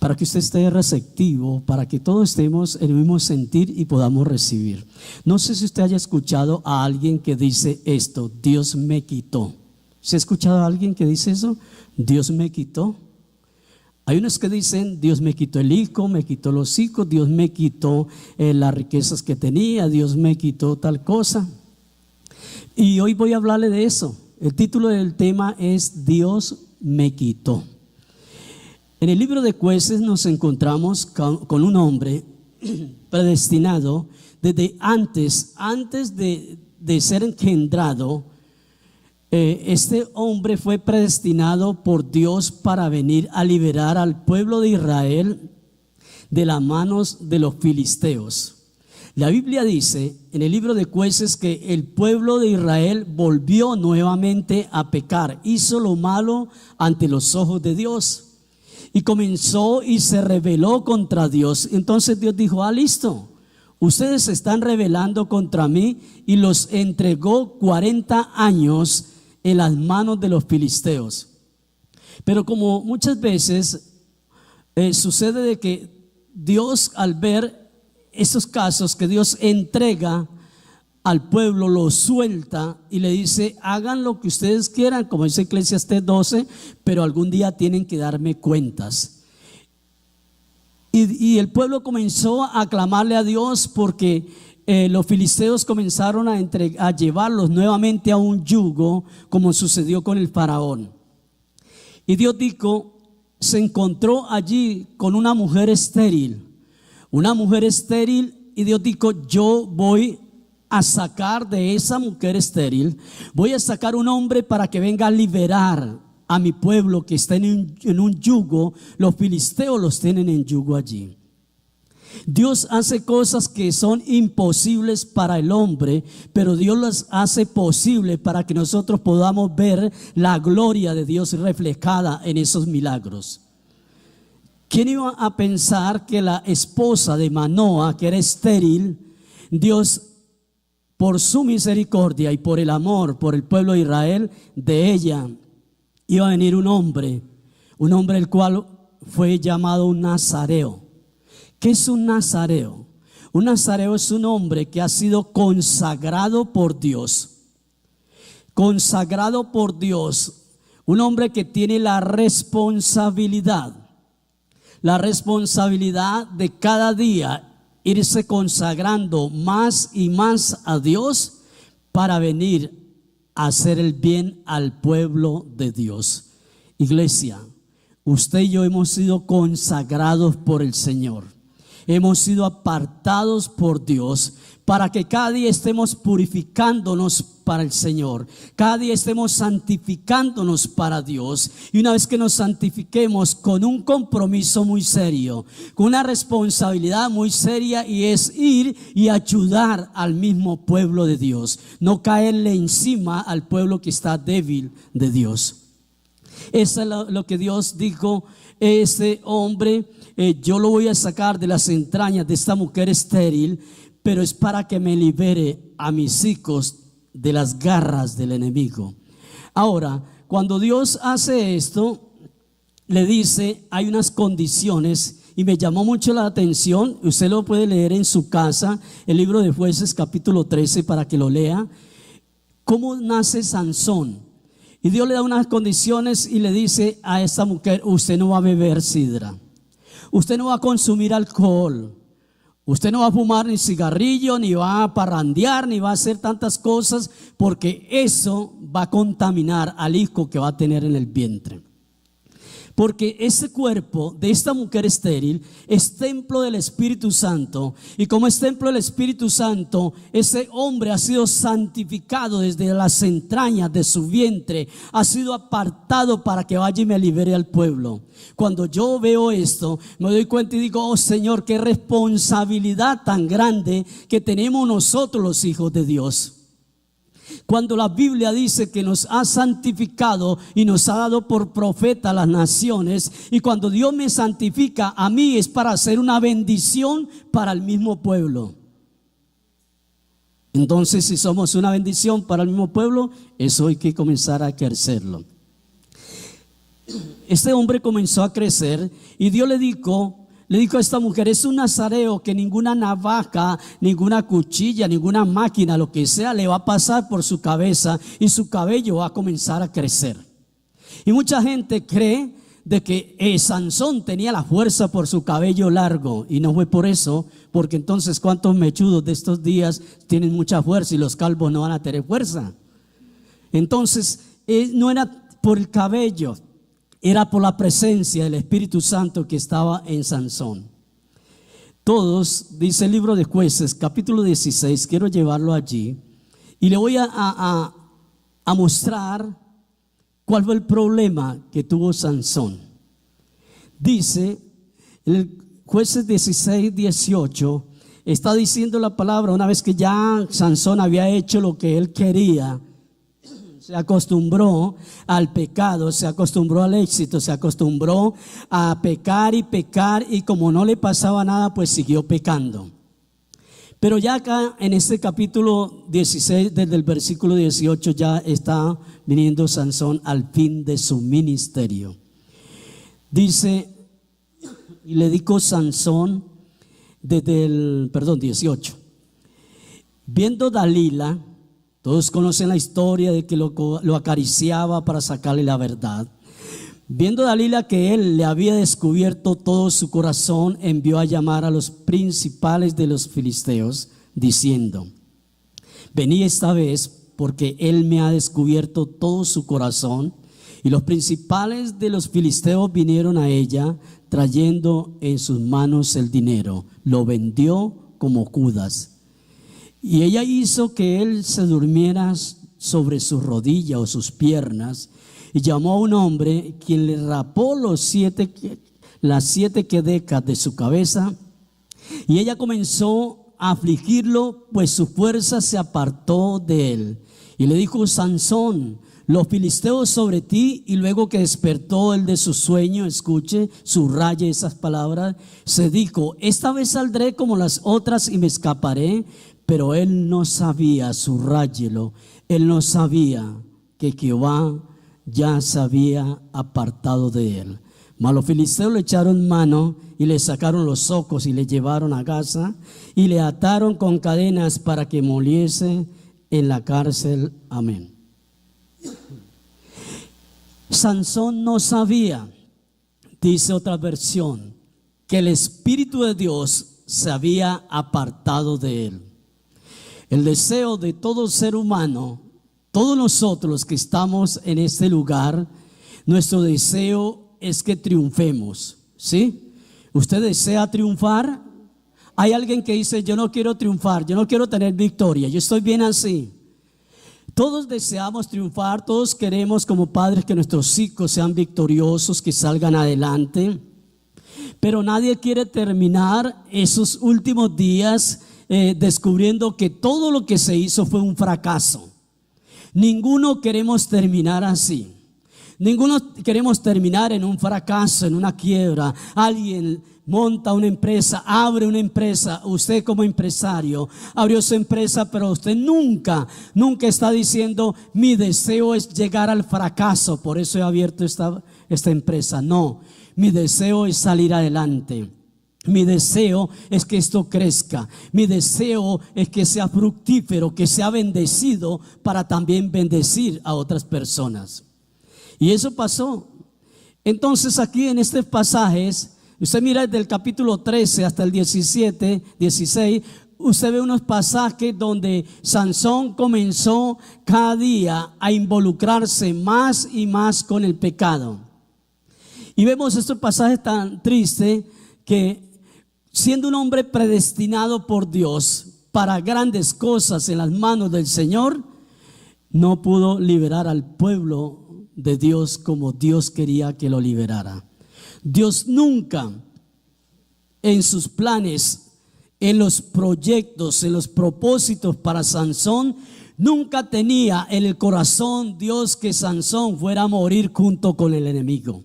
para que usted esté receptivo, para que todos estemos en el mismo sentir y podamos recibir. No sé si usted haya escuchado a alguien que dice esto: Dios me quitó. ¿Se ha escuchado a alguien que dice eso? Dios me quitó. Hay unos que dicen: Dios me quitó el hijo, me quitó los hijos, Dios me quitó las riquezas que tenía, Dios me quitó tal cosa. Y hoy voy a hablarle de eso. El título del tema es Dios me quitó. En el libro de Jueces nos encontramos con un hombre predestinado desde antes de ser engendrado. Este hombre fue predestinado por Dios para venir a liberar al pueblo de Israel de las manos de los filisteos. La Biblia dice en el libro de Jueces que el pueblo de Israel volvió nuevamente a pecar, hizo lo malo ante los ojos de Dios y comenzó y se rebeló contra Dios. Entonces Dios dijo: listo, ustedes se están rebelando contra mí, y los entregó 40 años en las manos de los filisteos. Pero como muchas veces sucede de que Dios, al ver esos casos que Dios entrega al pueblo, lo suelta y le dice: hagan lo que ustedes quieran, como dice Eclesiastés 12, pero algún día tienen que darme cuentas. Y el pueblo comenzó a clamarle a Dios porque los filisteos comenzaron a llevarlos nuevamente a un yugo, como sucedió con el faraón. Y Dios dijo, se encontró allí con una mujer estéril. Y Dios dijo: yo voy a sacar de esa mujer estéril, voy a sacar un hombre para que venga a liberar a mi pueblo que está en un yugo. Los filisteos los tienen en yugo allí. Dios hace cosas que son imposibles para el hombre, pero Dios las hace posible para que nosotros podamos ver la gloria de Dios reflejada en esos milagros. ¿Quién iba a pensar que la esposa de Manoa, que era estéril, Dios, por su misericordia y por el amor por el pueblo de Israel, de ella iba a venir un hombre el cual fue llamado un nazareo? ¿Qué es un nazareo? Un nazareo es un hombre que ha sido consagrado por Dios. Consagrado por Dios. Un hombre que tiene la responsabilidad de cada día irse consagrando más y más a Dios para venir a hacer el bien al pueblo de Dios. Iglesia, usted y yo hemos sido consagrados por el Señor. Hemos sido apartados por Dios para que cada día estemos purificándonos para el Señor, cada día estemos santificándonos para Dios. Y una vez que nos santifiquemos, con un compromiso muy serio, con una responsabilidad muy seria, y es ir y ayudar al mismo pueblo de Dios, no caerle encima al pueblo que está débil de Dios. Eso es lo que Dios dijo: ese hombre yo lo voy a sacar de las entrañas de esta mujer estéril, pero es para que me libere a mis hijos de las garras del enemigo. Ahora, cuando Dios hace esto, le dice, hay unas condiciones, y me llamó mucho la atención. Usted lo puede leer en su casa, el libro de Jueces capítulo 13, para que lo lea. ¿Cómo nace Sansón? Y Dios le da unas condiciones y le dice a esta mujer: usted no va a beber sidra, usted no va a consumir alcohol, usted no va a fumar ni cigarrillo, ni va a parrandear, ni va a hacer tantas cosas, porque eso va a contaminar al hijo que va a tener en el vientre. Porque ese cuerpo de esta mujer estéril es templo del Espíritu Santo, y como es templo del Espíritu Santo, ese hombre ha sido santificado desde las entrañas de su vientre, ha sido apartado para que vaya y me libere al pueblo. Cuando yo veo esto, me doy cuenta y digo: oh Señor, qué responsabilidad tan grande que tenemos nosotros los hijos de Dios. Cuando la Biblia dice que nos ha santificado y nos ha dado por profeta a las naciones, y cuando Dios me santifica a mí, es para hacer una bendición para el mismo pueblo. Entonces, si somos una bendición para el mismo pueblo, eso hay que comenzar a ejercerlo. este hombre comenzó a crecer y Dios le dijo a esta mujer: es un nazareo que ninguna navaja, ninguna cuchilla, ninguna máquina, lo que sea, le va a pasar por su cabeza y su cabello va a comenzar a crecer. Y mucha gente cree de que Sansón tenía la fuerza por su cabello largo, y no fue por eso, porque entonces cuántos mechudos de estos días tienen mucha fuerza y los calvos no van a tener fuerza. Entonces no era por el cabello, era por la presencia del Espíritu Santo que estaba en Sansón. Todos, dice el libro de Jueces, capítulo 16, quiero llevarlo allí y le voy a mostrar cuál fue el problema que tuvo Sansón. Dice el Jueces 16, 18, está diciendo la palabra, una vez que ya Sansón había hecho lo que él quería, se acostumbró al pecado, se acostumbró al éxito, se acostumbró a pecar, y como no le pasaba nada, pues siguió pecando. Pero ya acá en este capítulo 16, desde el versículo 18, ya está viniendo Sansón al fin de su ministerio. Dice, y le dijo Sansón desde el, 18, viendo Dalila, todos conocen la historia de que lo acariciaba para sacarle la verdad. Viendo Dalila que él le había descubierto todo su corazón, envió a llamar a los principales de los filisteos, diciendo: vení esta vez, porque él me ha descubierto todo su corazón. Y los principales de los filisteos vinieron a ella, trayendo en sus manos el dinero. Lo vendió como Judas. Y ella hizo que él se durmiera sobre su rodilla o sus piernas, y llamó a un hombre, quien le rapó las 7 quedecas de su cabeza. Y ella comenzó a afligirlo, pues su fuerza se apartó de él. Y le dijo: Sansón, los filisteos sobre ti. Y luego que despertó él de su sueño, escuche, subraye esas palabras, se dijo: esta vez saldré como las otras y me escaparé. Pero él no sabía, subráyelo, él no sabía que Jehová ya se había apartado de él. Mas los filisteos le echaron mano y le sacaron los ojos y le llevaron a Gaza y le ataron con cadenas para que muriese en la cárcel. Amén. Sansón no sabía, dice otra versión, que el Espíritu de Dios se había apartado de él. El deseo de todo ser humano, todos nosotros que estamos en este lugar, nuestro deseo es que triunfemos, ¿sí? ¿Usted desea triunfar? Hay alguien que dice: yo no quiero triunfar, yo no quiero tener victoria, yo estoy bien así. Todos deseamos triunfar, todos queremos como padres que nuestros hijos sean victoriosos, que salgan adelante. Pero nadie quiere terminar esos últimos días descubriendo que todo lo que se hizo fue un fracaso. Ninguno queremos terminar así. Ninguno queremos terminar en un fracaso, en una quiebra. Alguien monta una empresa, abre una empresa. Usted como empresario abrió su empresa, pero usted nunca está diciendo: mi deseo es llegar al fracaso, por eso he abierto esta empresa. No, mi deseo es salir adelante. Mi deseo es que esto crezca. Mi deseo es que sea fructífero, que sea bendecido para también bendecir a otras personas. Y eso pasó. Entonces aquí en estos pasajes, usted mira desde el capítulo 13 hasta el 17, 16, usted ve unos pasajes donde Sansón comenzó cada día a involucrarse más y más con el pecado. Y vemos estos pasajes tan tristes que, siendo un hombre predestinado por Dios para grandes cosas en las manos del Señor, no pudo liberar al pueblo de Dios como Dios quería que lo liberara. Dios nunca en sus planes, en los proyectos, en los propósitos para Sansón, nunca tenía en el corazón Dios que Sansón fuera a morir junto con el enemigo.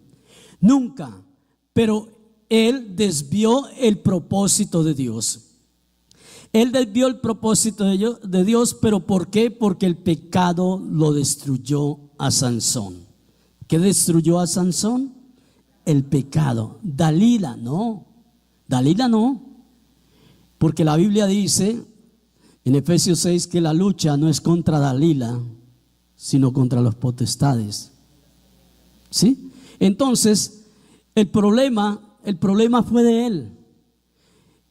Nunca. Pero él desvió el propósito de Dios. Él desvió el propósito de Dios, pero ¿por qué? Porque el pecado lo destruyó a Sansón. ¿Qué destruyó a Sansón? El pecado. Dalila no, porque la Biblia dice en Efesios 6 que la lucha no es contra Dalila, sino contra los potestades. ¿Sí? Entonces, el problema fue de él.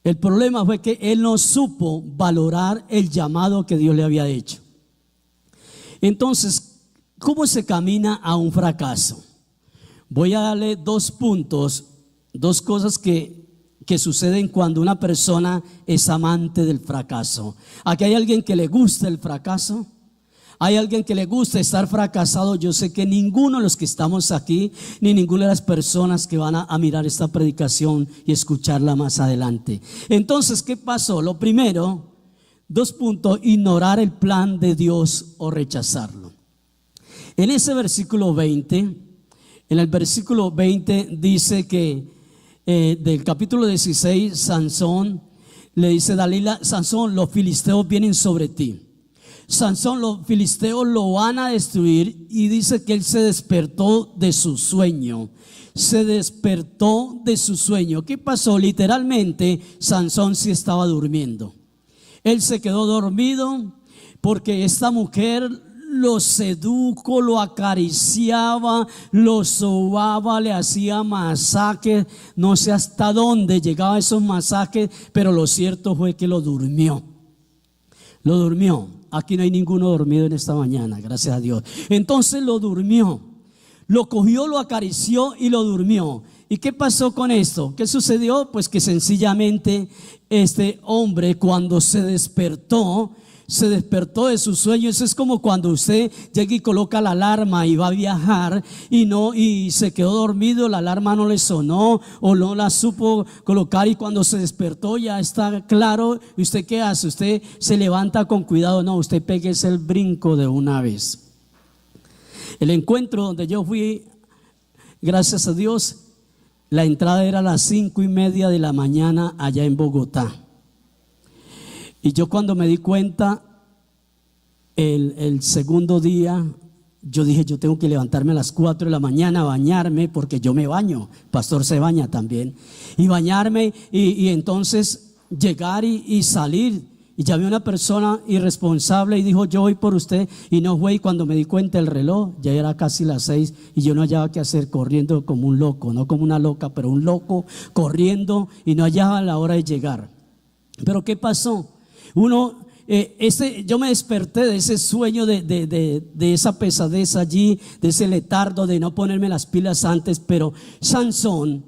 El problema fue que él no supo valorar el llamado que Dios le había hecho. Entonces, ¿cómo se camina a un fracaso? Voy a darle 2 puntos, 2 cosas que suceden cuando una persona es amante del fracaso. Aquí hay alguien que le gusta el fracaso. Hay alguien que le gusta estar fracasado. Yo sé que ninguno de los que estamos aquí, ni ninguna de las personas que van a mirar esta predicación y escucharla más adelante. Entonces, ¿qué pasó? Lo primero, 2 puntos: ignorar el plan de Dios o rechazarlo. En ese versículo 20, en el versículo 20 dice que del capítulo 16, Sansón le dice a Dalila: Sansón, los filisteos vienen sobre ti. Sansón, los filisteos lo van a destruir. Y dice que él se despertó de su sueño. Se despertó de su sueño. ¿Qué pasó? Literalmente, Sansón sí estaba durmiendo. Él se quedó dormido porque esta mujer lo sedujo, lo acariciaba, lo sobaba, le hacía masajes. No sé hasta dónde llegaban esos masajes, pero lo cierto fue que lo durmió. Lo durmió. Aquí no hay ninguno dormido en esta mañana, gracias a Dios. Entonces lo durmió, lo cogió, lo acarició y lo durmió. ¿Y qué pasó con esto? ¿Qué sucedió? Pues que sencillamente este hombre, cuando se despertó de su sueño. Eso es como cuando usted llega y coloca la alarma y va a viajar y se quedó dormido, la alarma no le sonó o no la supo colocar, y cuando se despertó ya está claro. ¿Y usted qué hace? Usted se levanta con cuidado. No, usted péguese el brinco de una vez. El encuentro donde yo fui, gracias a Dios, la entrada era a las 5:30 de la mañana allá en Bogotá. Y yo, cuando me di cuenta el segundo día, yo dije: yo tengo que levantarme a las 4 de la mañana, bañarme, porque yo me baño, pastor se baña también, y bañarme y entonces llegar y salir. Y ya vi una persona irresponsable y dijo: yo voy por usted, y no fue. Y cuando me di cuenta el reloj, ya era casi las 6 y yo no hallaba qué hacer, corriendo como un loco, no como una loca, pero un loco corriendo, y no hallaba la hora de llegar. Pero ¿qué pasó? Yo me desperté de ese sueño, de esa pesadez allí, de ese letardo, de no ponerme las pilas antes. Pero Sansón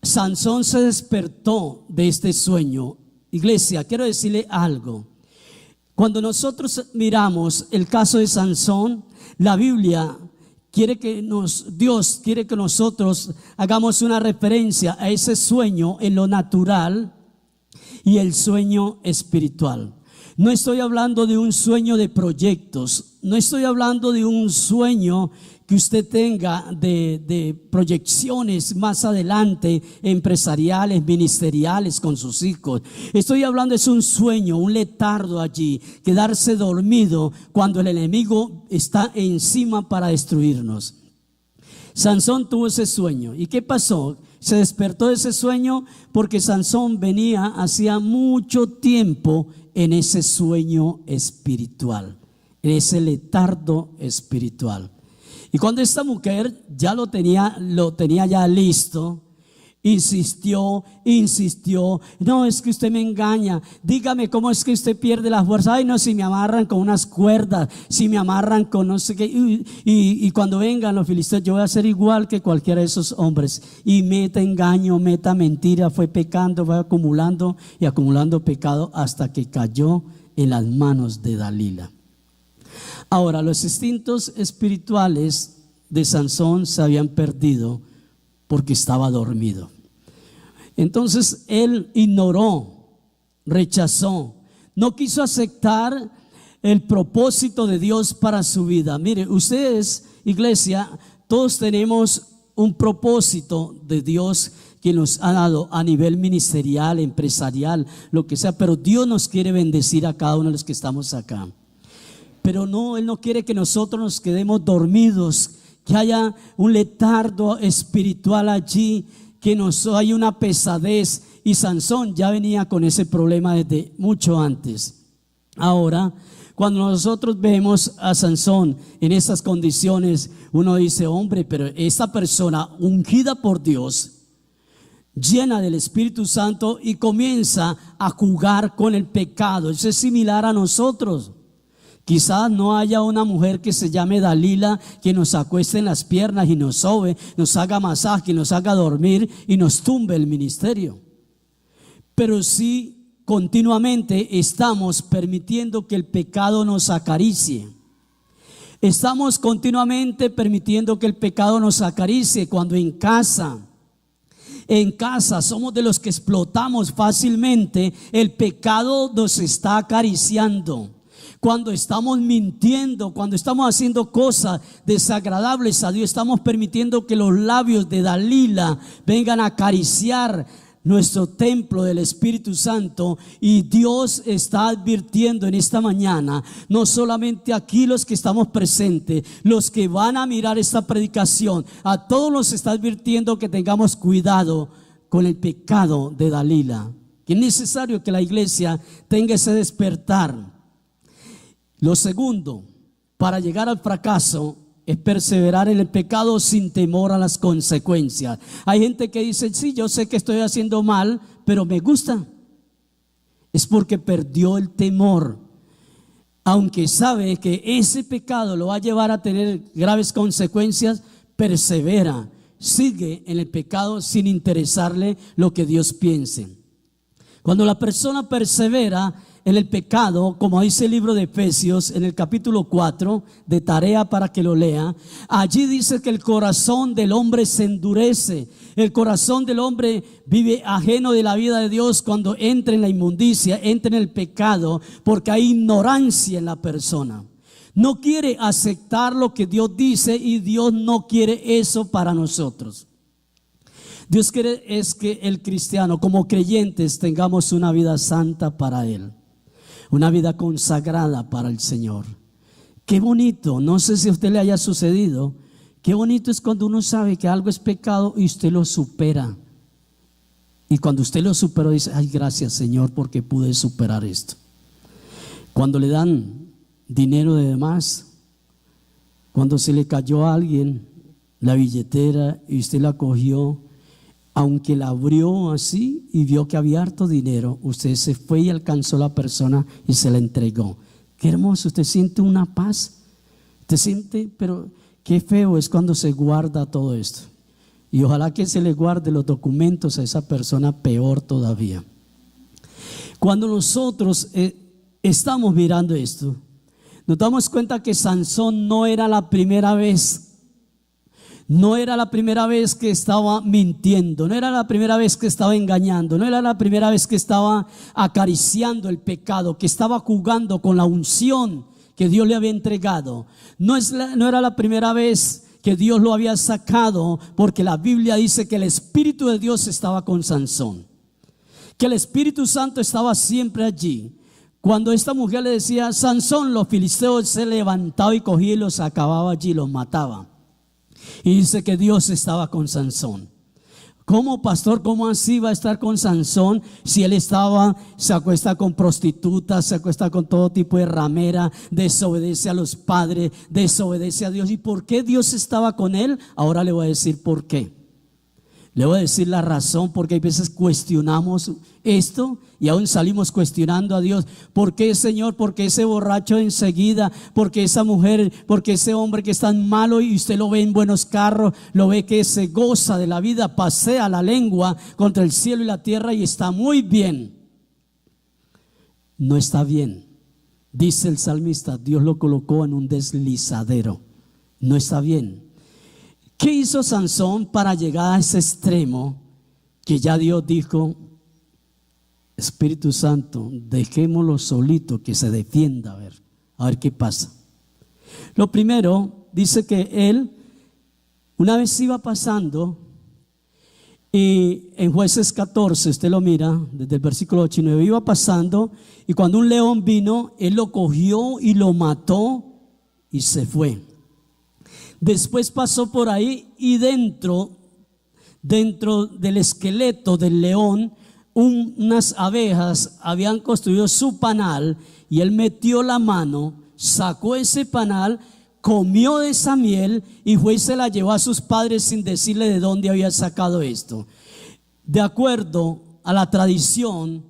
se despertó de este sueño. Iglesia, quiero decirle algo. Cuando nosotros miramos el caso de Sansón, la Biblia Dios quiere que nosotros hagamos una referencia a ese sueño en lo natural y el sueño espiritual. No estoy hablando de un sueño de proyectos, no estoy hablando de un sueño que usted tenga de proyecciones más adelante, empresariales, ministeriales, con sus hijos. Estoy hablando, es un sueño, un letardo allí, quedarse dormido cuando el enemigo está encima para destruirnos. Sansón tuvo ese sueño. ¿Y qué pasó? Se despertó de ese sueño porque Sansón venía hacía mucho tiempo en ese sueño espiritual, en ese letardo espiritual. Y cuando esta mujer ya lo tenía ya listo, insistió: no, es que usted me engaña, dígame cómo es que usted pierde la fuerza. Ay, no, si me amarran con unas cuerdas, si me amarran con no sé qué, y cuando vengan los filisteos, yo voy a ser igual que cualquiera de esos hombres. Y meta engaño, meta mentira, fue pecando, fue acumulando y acumulando pecado hasta que cayó en las manos de Dalila. Ahora, los instintos espirituales de Sansón se habían perdido porque estaba dormido. Entonces él ignoró, rechazó, no quiso aceptar el propósito de Dios para su vida. Mire, ustedes, iglesia, todos tenemos un propósito de Dios que nos ha dado a nivel ministerial, empresarial, lo que sea, pero Dios nos quiere bendecir a cada uno de los que estamos acá. Pero no, Él no quiere que nosotros nos quedemos dormidos, que haya un letargo espiritual allí, que hay una pesadez. Y Sansón ya venía con ese problema desde mucho antes. Ahora, cuando nosotros vemos a Sansón en esas condiciones, uno dice, hombre, pero esta persona ungida por Dios, llena del Espíritu Santo, y comienza a jugar con el pecado. Eso es similar a nosotros. Quizás no haya una mujer que se llame Dalila, que nos acueste en las piernas y nos sobe, nos haga masaje, nos haga dormir y nos tumbe el ministerio. Pero sí, continuamente estamos permitiendo que el pecado nos acaricie. Estamos continuamente permitiendo que el pecado nos acaricie. Cuando en casa somos de los que explotamos fácilmente, el pecado nos está acariciando. Cuando estamos mintiendo, cuando estamos haciendo cosas desagradables a Dios, estamos permitiendo que los labios de Dalila vengan a acariciar nuestro templo del Espíritu Santo. Y Dios está advirtiendo en esta mañana, no solamente aquí los que estamos presentes, los que van a mirar esta predicación, a todos los está advirtiendo que tengamos cuidado con el pecado de Dalila, que es necesario que la iglesia tenga ese despertar. Lo segundo, para llegar al fracaso, es perseverar en el pecado sin temor a las consecuencias. Hay gente que dice, sí, yo sé que estoy haciendo mal, pero me gusta. Es porque perdió el temor. Aunque sabe que ese pecado lo va a llevar a tener graves consecuencias, persevera, sigue en el pecado sin interesarle lo que Dios piense. Cuando la persona persevera en el pecado, como dice el libro de Efesios en el capítulo 4, de tarea para que lo lea, allí dice que el corazón del hombre se endurece. El corazón del hombre vive ajeno de la vida de Dios cuando entra en la inmundicia, entra en el pecado, porque hay ignorancia en la persona. No quiere aceptar lo que Dios dice, y Dios no quiere eso para nosotros. Dios quiere es que el cristiano, como creyentes, tengamos una vida santa para Él, una vida consagrada para el Señor. Qué bonito, no sé si a usted le haya sucedido, qué bonito es cuando uno sabe que algo es pecado y usted lo supera. Y cuando usted lo superó, dice, ay, gracias Señor porque pude superar esto. Cuando le dan dinero de demás, cuando se le cayó a alguien la billetera y usted la cogió, aunque la abrió así y vio que había harto dinero, usted se fue y alcanzó a la persona y se la entregó. Qué hermoso, usted siente una paz. Usted siente, pero qué feo es cuando se guarda todo esto. Y ojalá que se le guarde los documentos a esa persona, peor todavía. Cuando nosotros estamos mirando esto, nos damos cuenta que Sansón no era la primera vez. No era la primera vez que estaba mintiendo, no era la primera vez que estaba engañando, no era la primera vez que estaba acariciando el pecado, que estaba jugando con la unción que Dios le había entregado. No era la primera vez que Dios lo había sacado, porque la Biblia dice que el Espíritu de Dios estaba con Sansón, que el Espíritu Santo estaba siempre allí. Cuando esta mujer le decía, Sansón, los filisteos, se levantaba y cogía y los acababa allí, los mataba. Y dice que Dios estaba con Sansón. ¿Cómo, pastor? ¿Cómo así va a estar con Sansón si él se acuesta con prostitutas, se acuesta con todo tipo de ramera, desobedece a los padres, desobedece a Dios? ¿Y por qué Dios estaba con él? Ahora le voy a decir por qué. Le voy a decir la razón, porque hay veces cuestionamos esto y aún salimos cuestionando a Dios. ¿Por qué, Señor? ¿Por qué ese borracho enseguida? ¿Por qué esa mujer? ¿Por qué ese hombre que es tan malo y usted lo ve en buenos carros, lo ve que se goza de la vida, pasea la lengua contra el cielo y la tierra y está muy bien? No está bien. Dice el salmista, Dios lo colocó en un deslizadero. No está bien. ¿Qué hizo Sansón para llegar a ese extremo que ya Dios dijo, Espíritu Santo, dejémoslo solito, que se defienda, a ver qué pasa? Lo primero, dice que él una vez iba pasando, y en Jueces 14, usted lo mira desde el versículo 8 y 9, iba pasando, y cuando un león vino, él lo cogió y lo mató y se fue. Después pasó por ahí y dentro del esqueleto del león, unas abejas habían construido su panal y él metió la mano, sacó ese panal, comió de esa miel y fue y se la llevó a sus padres sin decirle de dónde había sacado esto. De acuerdo a la tradición,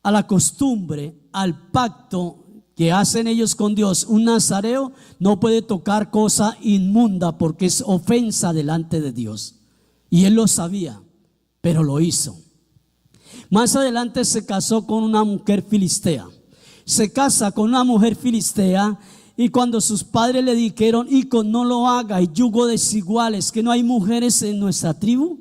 a la costumbre, al pacto que hacen ellos con Dios, un nazareo no puede tocar cosa inmunda porque es ofensa delante de Dios. Y él lo sabía, pero lo hizo. Más adelante se casó con una mujer filistea. Se casa con una mujer filistea y cuando sus padres le dijeron: hijo, no lo haga, hay yugo desiguales, que no hay mujeres en nuestra tribu.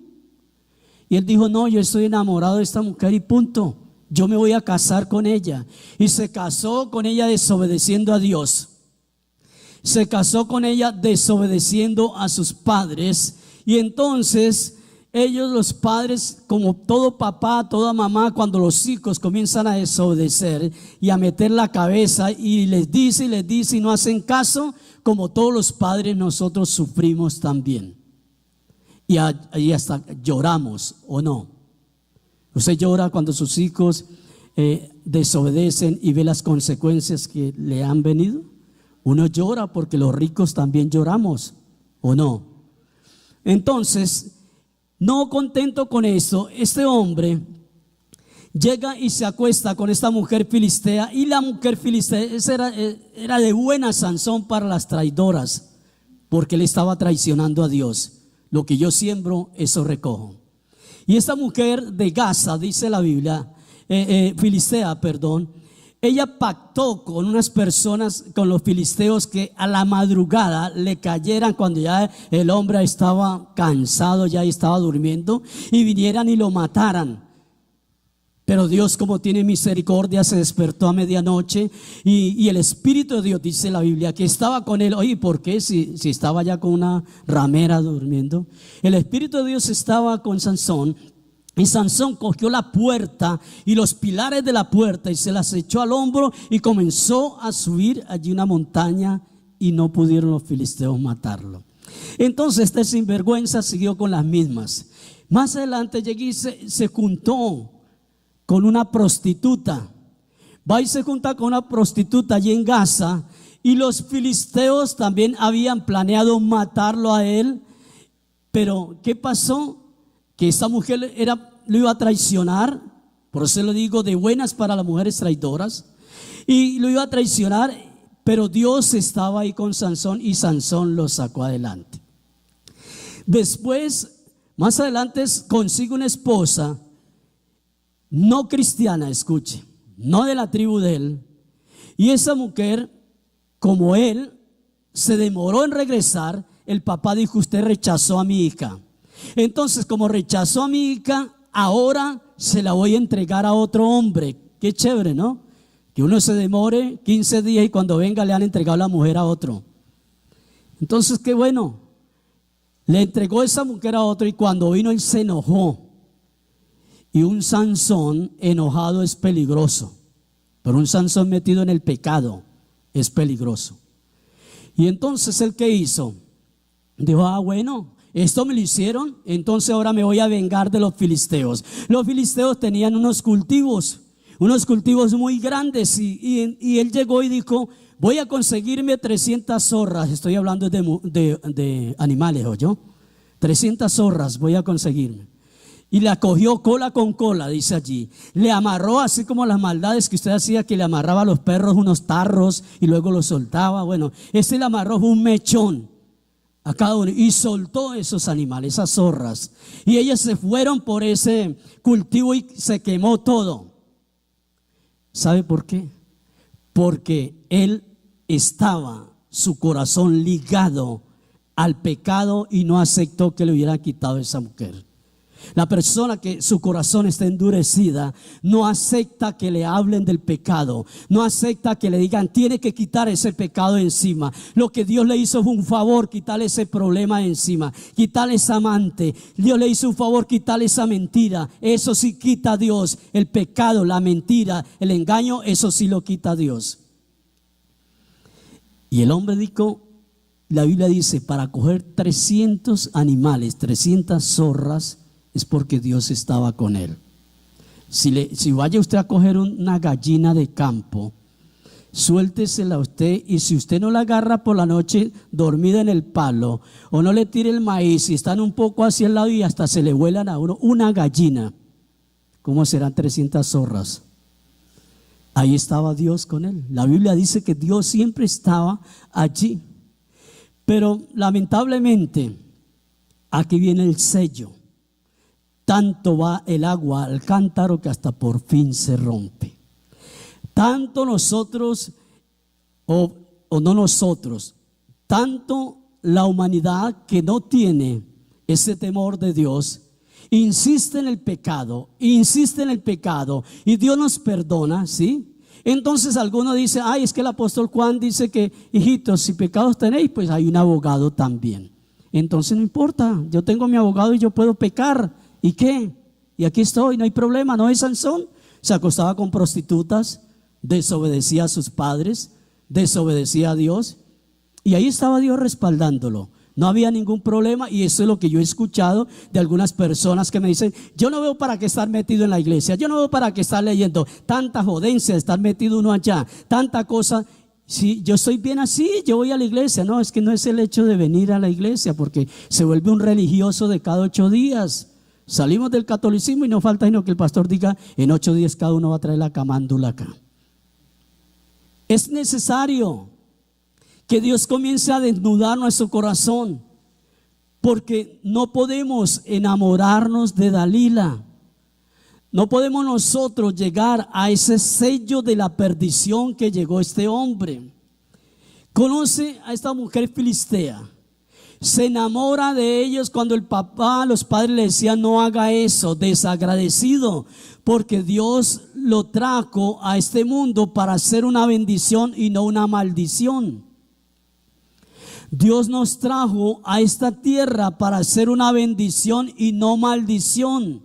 Y él dijo: no, yo estoy enamorado de esta mujer y punto. Yo me voy a casar con ella. Y se casó con ella desobedeciendo a Dios. Se casó con ella desobedeciendo a sus padres. Y entonces ellos, los padres, como todo papá, toda mamá, cuando los hijos comienzan a desobedecer y a meter la cabeza y les dice y no hacen caso, como todos los padres nosotros sufrimos también. Y hasta lloramos, ¿o no? Usted llora cuando sus hijos desobedecen y ve las consecuencias que le han venido. Uno llora porque los ricos también lloramos, ¿o no? Entonces, no contento con eso, este hombre llega y se acuesta con esta mujer filistea. Y la mujer filistea era de buena Sansón para las traidoras, porque él estaba traicionando a Dios. Lo que yo siembro, eso recojo. Y esta mujer de Gaza, dice la Biblia, filistea, perdón, ella pactó con unas personas, con los filisteos, que a la madrugada le cayeran cuando ya el hombre estaba cansado, ya estaba durmiendo, y vinieran y lo mataran. Pero Dios, como tiene misericordia, se despertó a medianoche y el Espíritu de Dios, dice la Biblia, que estaba con él. Oye, ¿por qué? Si estaba ya con una ramera durmiendo. El Espíritu de Dios estaba con Sansón. Y Sansón cogió la puerta y los pilares de la puerta y se las echó al hombro y comenzó a subir allí una montaña y no pudieron los filisteos matarlo. Entonces este sinvergüenza siguió con las mismas. Más adelante llegué y se juntó con una prostituta. Va y se junta con una prostituta allí en Gaza. Y los filisteos también habían planeado matarlo a él. Pero ¿qué pasó? Que esta mujer lo iba a traicionar. Por eso lo digo, de buenas para las mujeres traidoras. Y lo iba a traicionar, pero Dios estaba ahí con Sansón y Sansón lo sacó adelante. Después, más adelante, consigue una esposa no cristiana, escuche, no de la tribu de él. Y esa mujer, como él se demoró en regresar, el papá dijo: usted rechazó a mi hija. Entonces, como rechazó a mi hija, ahora se la voy a entregar a otro hombre. Qué chévere, ¿no? Que uno se demore 15 días y cuando venga le han entregado la mujer a otro. Entonces, qué bueno. Le entregó esa mujer a otro y cuando vino él se enojó. Y un Sansón enojado es peligroso. Pero un Sansón metido en el pecado es peligroso. Y entonces ¿el qué hizo? Dijo: bueno, esto me lo hicieron, entonces ahora me voy a vengar de los filisteos. Los filisteos tenían unos cultivos muy grandes y él llegó y dijo: voy a conseguirme 300 zorras. Estoy hablando de animales, ¿oyó? 300 zorras voy a conseguirme. Y la cogió cola con cola, dice allí. Le amarró, así como las maldades que usted hacía, que le amarraba a los perros unos tarros y luego los soltaba. Bueno, le amarró un mechón a cada uno y soltó esos animales, esas zorras. Y ellas se fueron por ese cultivo y se quemó todo. ¿Sabe por qué? Porque él estaba, su corazón ligado al pecado y no aceptó que le hubiera quitado esa mujer. La persona que su corazón está endurecida no acepta que le hablen del pecado, no acepta que le digan: tiene que quitar ese pecado encima. Lo que Dios le hizo fue un favor, quitarle ese problema encima, quitarle esa amante. Dios le hizo un favor, quitarle esa mentira. Eso sí quita a Dios. El pecado, la mentira, el engaño, eso sí lo quita a Dios. Y el hombre dijo: La Biblia dice, para coger 300 animales, 300 zorras, es porque Dios estaba con él. Si vaya usted a coger una gallina de campo, suéltesela a usted, y si usted no la agarra por la noche dormida en el palo, o no le tire el maíz, y están un poco hacia el lado y hasta se le vuelan a uno una gallina, ¿cómo serán 300 zorras? Ahí estaba Dios con él. La Biblia dice que Dios siempre estaba allí. Pero lamentablemente, aquí viene el sello. Tanto va el agua al cántaro que hasta por fin se rompe. Tanto nosotros, o no nosotros, tanto la humanidad que no tiene ese temor de Dios, insiste en el pecado, y Dios nos perdona, ¿sí? Entonces alguno dice, ay, es que el apóstol Juan dice que, hijitos, si pecados tenéis, pues hay un abogado también. Entonces no importa, yo tengo mi abogado y yo puedo pecar. ¿Y qué? Y aquí estoy, no hay problema. No es Sansón, se acostaba con prostitutas, desobedecía a sus padres, desobedecía a Dios, y ahí estaba Dios respaldándolo. No había ningún problema, y eso es lo que yo he escuchado de algunas personas que me dicen, yo no veo para qué estar metido en la iglesia, yo no veo para qué estar leyendo, tanta jodencia de estar metido uno allá, tanta cosa. Si yo estoy bien así, yo voy a la iglesia. No, es que no es el hecho de venir a la iglesia, porque se vuelve un religioso de cada 8 días. Salimos del catolicismo y no falta sino que el pastor diga, en 8 días cada uno va a traer la camándula acá. Es necesario que Dios comience a desnudar nuestro corazón, porque no podemos enamorarnos de Dalila. No podemos nosotros llegar a ese sello de la perdición que llegó este hombre. Conoce a esta mujer filistea, se enamora de ellos cuando los padres le decían, no haga eso, desagradecido, porque Dios lo trajo a este mundo para hacer una bendición y no una maldición. Dios nos trajo a esta tierra para hacer una bendición y no maldición.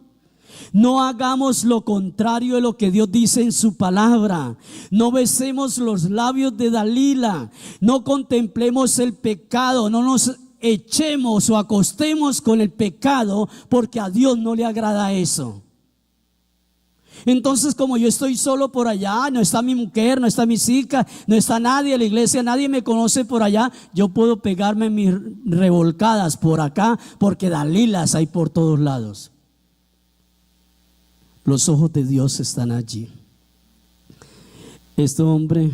No hagamos lo contrario de lo que Dios dice en su palabra. No besemos los labios de Dalila. No contemplemos el pecado. No nos echemos o acostemos con el pecado, porque a Dios no le agrada eso. Entonces, como yo estoy solo por allá, no está mi mujer, no está mis hijas, no está nadie en la iglesia, nadie me conoce por allá, yo puedo pegarme mis revolcadas por acá, porque Dalilas hay por todos lados. Los ojos de Dios están allí. Este hombre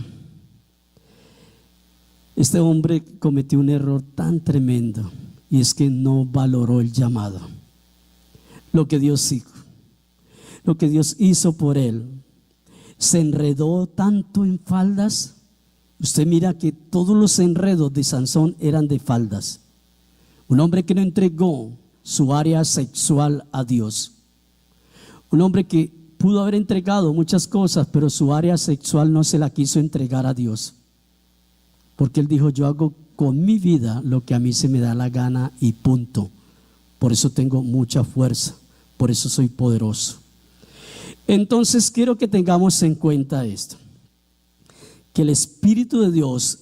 cometió un error tan tremendo, y es que no valoró el llamado, lo que Dios hizo por él. Se enredó tanto en faldas. Usted mira que todos los enredos de Sansón eran de faldas. Un hombre que no entregó su área sexual a Dios. Un hombre que pudo haber entregado muchas cosas, pero su área sexual no se la quiso entregar a Dios, porque él dijo, yo hago con mi vida lo que a mí se me da la gana y punto. Por eso tengo mucha fuerza, por eso soy poderoso. Entonces quiero que tengamos en cuenta esto, que el Espíritu de Dios,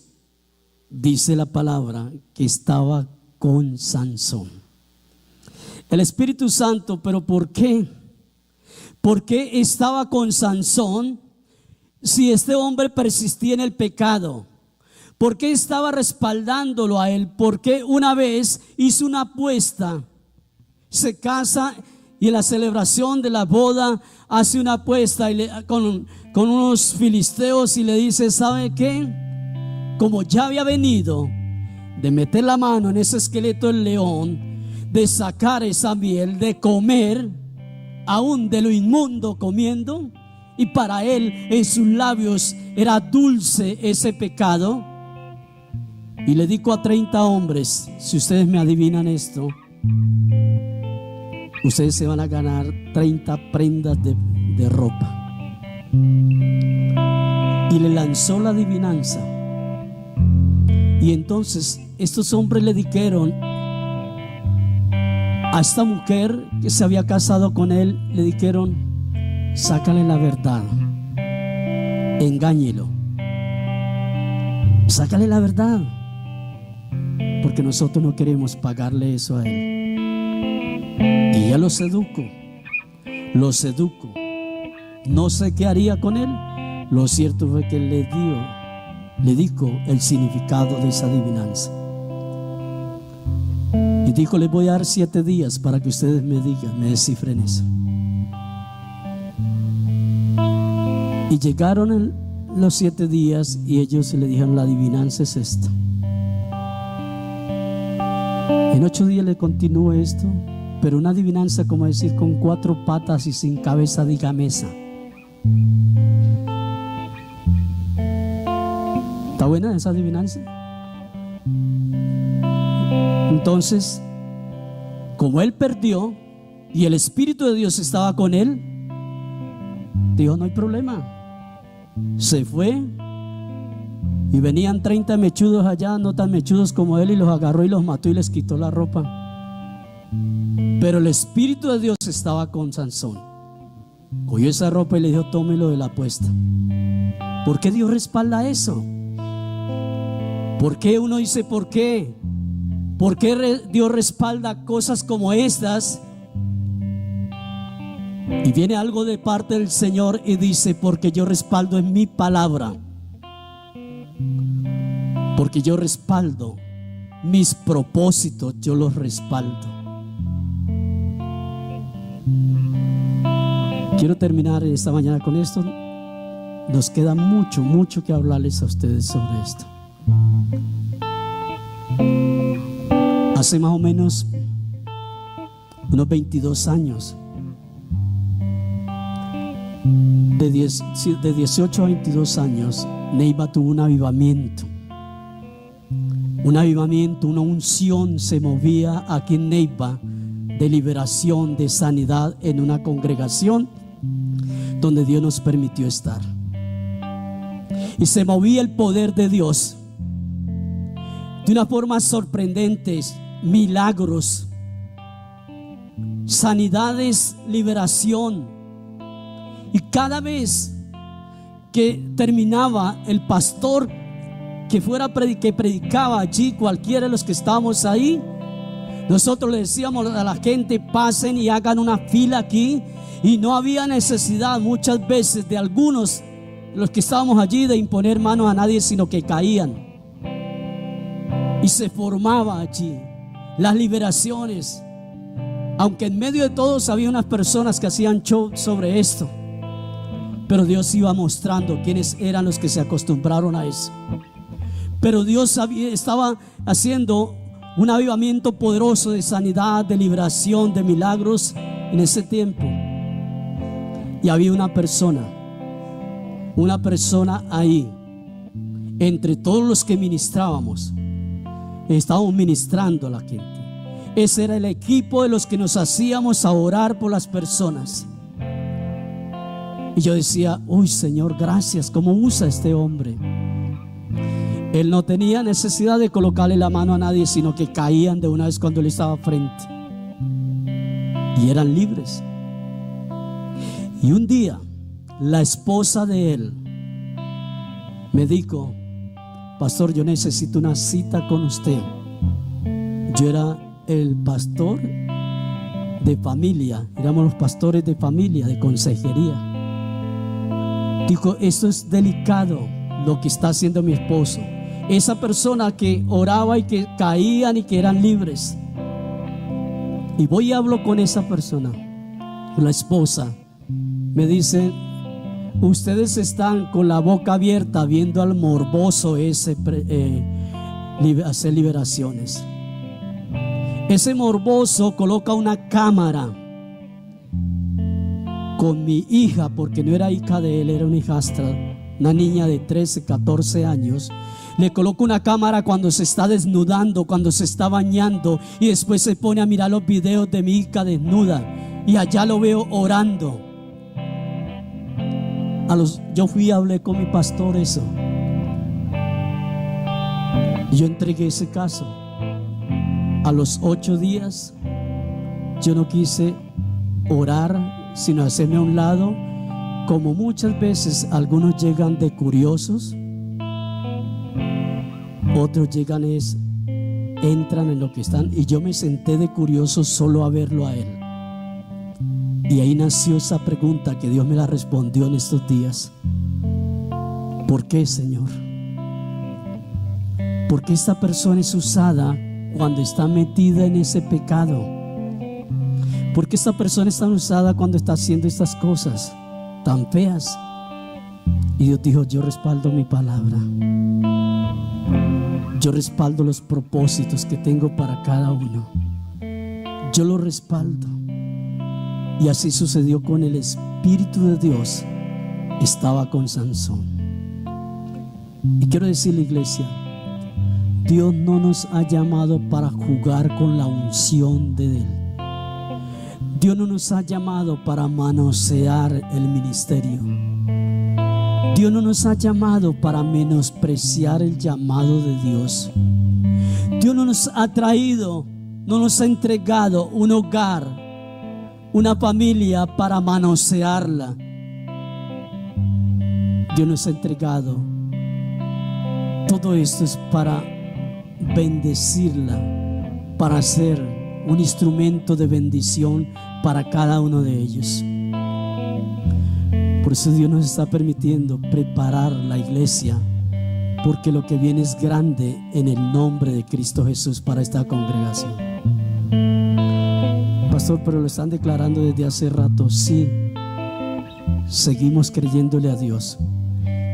dice la palabra, que estaba con Sansón. El Espíritu Santo, ¿pero por qué? ¿Por qué estaba con Sansón si este hombre persistía en el pecado? ¿Por qué estaba respaldándolo a él? Porque una vez hizo una apuesta, se casa y en la celebración de la boda hace una apuesta con unos filisteos, y le dice, ¿sabe qué? Como ya había venido de meter la mano en ese esqueleto del león, de sacar esa miel, de comer aún de lo inmundo comiendo, y para él en sus labios era dulce ese pecado, y le dijo a 30 hombres, si ustedes me adivinan esto, ustedes se van a ganar 30 prendas de ropa. Y le lanzó la adivinanza. Y entonces estos hombres le dijeron a esta mujer que se había casado con él, le dijeron, sácale la verdad, engáñelo, sácale la verdad. porque nosotros no queremos pagarle eso a él. Y ya lo seduco. No sé qué haría con él. Lo cierto fue que le dijo el significado de esa adivinanza. Y dijo: les voy a dar 7 días para que ustedes me digan, me descifren eso. Y llegaron los 7 días y ellos le dijeron: la adivinanza es esta. En 8 días le continúo esto, pero una adivinanza, como decir, con 4 patas y sin cabeza, diga mesa. ¿Está buena esa adivinanza? Entonces, como él perdió y el Espíritu de Dios estaba con él, dijo: no hay problema. Se fue y venían 30 mechudos allá, no tan mechudos como él, y los agarró y los mató y les quitó la ropa. Pero el Espíritu de Dios estaba con Sansón. Cogió esa ropa y le dijo: tómelo de la apuesta. ¿Por qué Dios respalda eso? ¿Por qué uno dice por qué? ¿Por qué Dios respalda cosas como estas? Y viene algo de parte del Señor y dice: porque yo respaldo en mi palabra, porque yo respaldo mis propósitos, yo los respaldo. Quiero terminar esta mañana con esto. Nos queda mucho que hablarles a ustedes sobre esto. Hace más o menos unos 22 años, de 18 a 22 años, Neiva tuvo un avivamiento, una unción se movía aquí en Neiva, de liberación, de sanidad, en una congregación donde Dios nos permitió estar. Y se movía el poder de Dios de una forma sorprendente. Milagros, sanidades, liberación. Y cada vez que terminaba el pastor que predicaba allí, cualquiera de los que estábamos ahí, nosotros le decíamos a la gente: pasen y hagan una fila aquí. Y no había necesidad muchas veces de algunos de los que estábamos allí de imponer manos a nadie, sino que caían y se formaba allí las liberaciones. Aunque en medio de todos había unas personas que hacían show sobre esto, pero Dios iba mostrando quiénes eran los que se acostumbraron a eso. Pero Dios estaba haciendo un avivamiento poderoso de sanidad, de liberación, de milagros en ese tiempo. Y había una persona ahí, entre todos los que ministrábamos. Estábamos ministrando a la gente. Ese era el equipo de los que nos hacíamos a orar por las personas. Y yo decía: uy, Señor, gracias, ¿cómo usa este hombre? Él no tenía necesidad de colocarle la mano a nadie, sino que caían de una vez cuando él estaba frente y eran libres. Y un día la esposa de él me dijo: pastor, yo necesito una cita con usted. Yo era el pastor de familia, éramos los pastores de familia, de consejería. Dijo: esto es delicado lo que está haciendo mi esposo. Esa persona que oraba y que caían y que eran libres. Y voy y hablo con esa persona, la esposa. Me dice: ustedes están con la boca abierta viendo al morboso ese hacer liberaciones. Ese morboso coloca una cámara con mi hija, porque no era hija de él, era una hijastra, una niña de 13, 14 años. Le coloca una cámara cuando se está desnudando, cuando se está bañando, y después se pone a mirar los videos de mi hija desnuda, y allá lo veo orando. Yo fui y hablé con mi pastor eso. Yo entregué ese caso. A los 8 días yo no quise orar, sino hacerme a un lado, como muchas veces algunos llegan de curiosos, otros llegan entran en lo que están. Y yo me senté de curioso solo a verlo a él. Y ahí nació esa pregunta que Dios me la respondió en estos días. ¿Por qué, Señor? ¿Por qué esta persona es usada cuando está metida en ese pecado? ¿Por qué esta persona es tan usada cuando está haciendo estas cosas tan feas? Y Dios dijo: yo respaldo mi palabra. Yo respaldo los propósitos que tengo para cada uno. Yo lo respaldo. Y así sucedió con el Espíritu de Dios. Estaba con Sansón. Y quiero decirle, iglesia, Dios no nos ha llamado para jugar con la unción de Él. Dios no nos ha llamado para manosear el ministerio. Dios no nos ha llamado para menospreciar el llamado de Dios. Dios no nos ha traído, no nos ha entregado un hogar, una familia para manosearla. Dios nos ha entregado todo esto es para bendecirla, para ser un instrumento de bendición para cada uno de ellos. Por eso Dios nos está permitiendo preparar la iglesia, porque lo que viene es grande en el nombre de Cristo Jesús para esta congregación. Pastor, pero lo están declarando desde hace rato. Sí, seguimos creyéndole a Dios,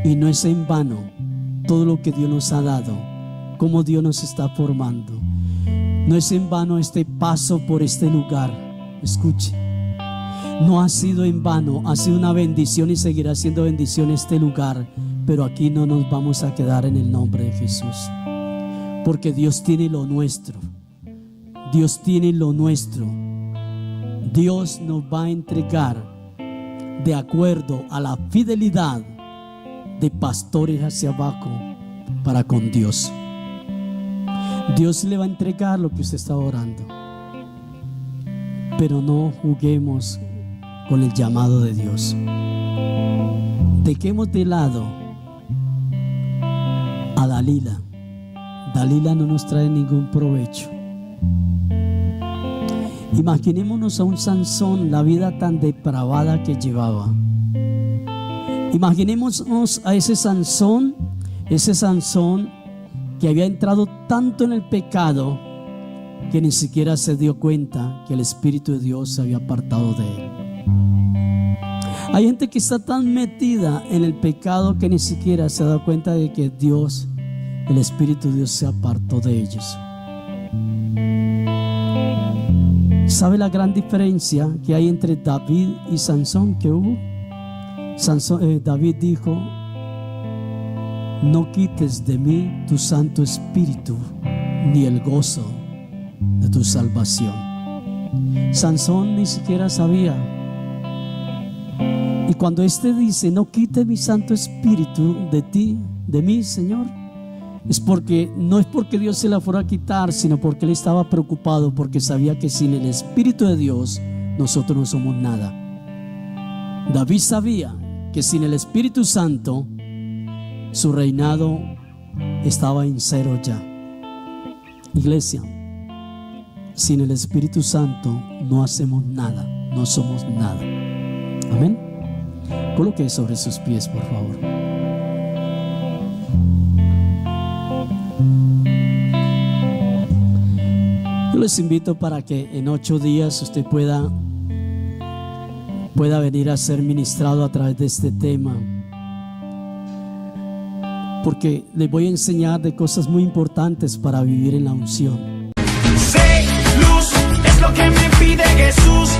y no es en vano todo lo que Dios nos ha dado, cómo Dios nos está formando. No es en vano este paso por este lugar. Escuche, no ha sido en vano, ha sido una bendición y seguirá siendo bendición este lugar. Pero aquí no nos vamos a quedar en el nombre de Jesús, porque Dios tiene lo nuestro. Dios tiene lo nuestro. Dios nos va a entregar de acuerdo a la fidelidad de pastores hacia abajo para con Dios. Dios le va a entregar lo que usted está orando. Pero no juguemos con el llamado de Dios. Dejemos de lado a Dalila. Dalila no nos trae ningún provecho. Imaginémonos a un Sansón, la vida tan depravada que llevaba. Imaginémonos a ese Sansón que había entrado tanto en el pecado que ni siquiera se dio cuenta que el Espíritu de Dios se había apartado de él. Hay gente que está tan metida en el pecado que ni siquiera se ha dado cuenta de que Dios, el Espíritu de Dios, se apartó de ellos. ¿Sabe la gran diferencia que hay entre David y Sansón que hubo? David dijo: no quites de mí tu Santo Espíritu, ni el gozo de tu salvación. Sansón ni siquiera sabía. Y cuando éste dice: no quite mi Santo Espíritu de ti, de mí, Señor, no es porque Dios se la fuera a quitar, sino porque él estaba preocupado, porque sabía que sin el Espíritu de Dios nosotros no somos nada. David sabía que sin el Espíritu Santo su reinado estaba en cero ya. Iglesia, sin el Espíritu Santo no hacemos nada, no somos nada. Amén. Coloque sobre sus pies, por favor. Yo les invito para que en 8 días usted pueda venir a ser ministrado a través de este tema, porque les voy a enseñar de cosas muy importantes para vivir en la unción. Sé luz, es lo que me pide Jesús.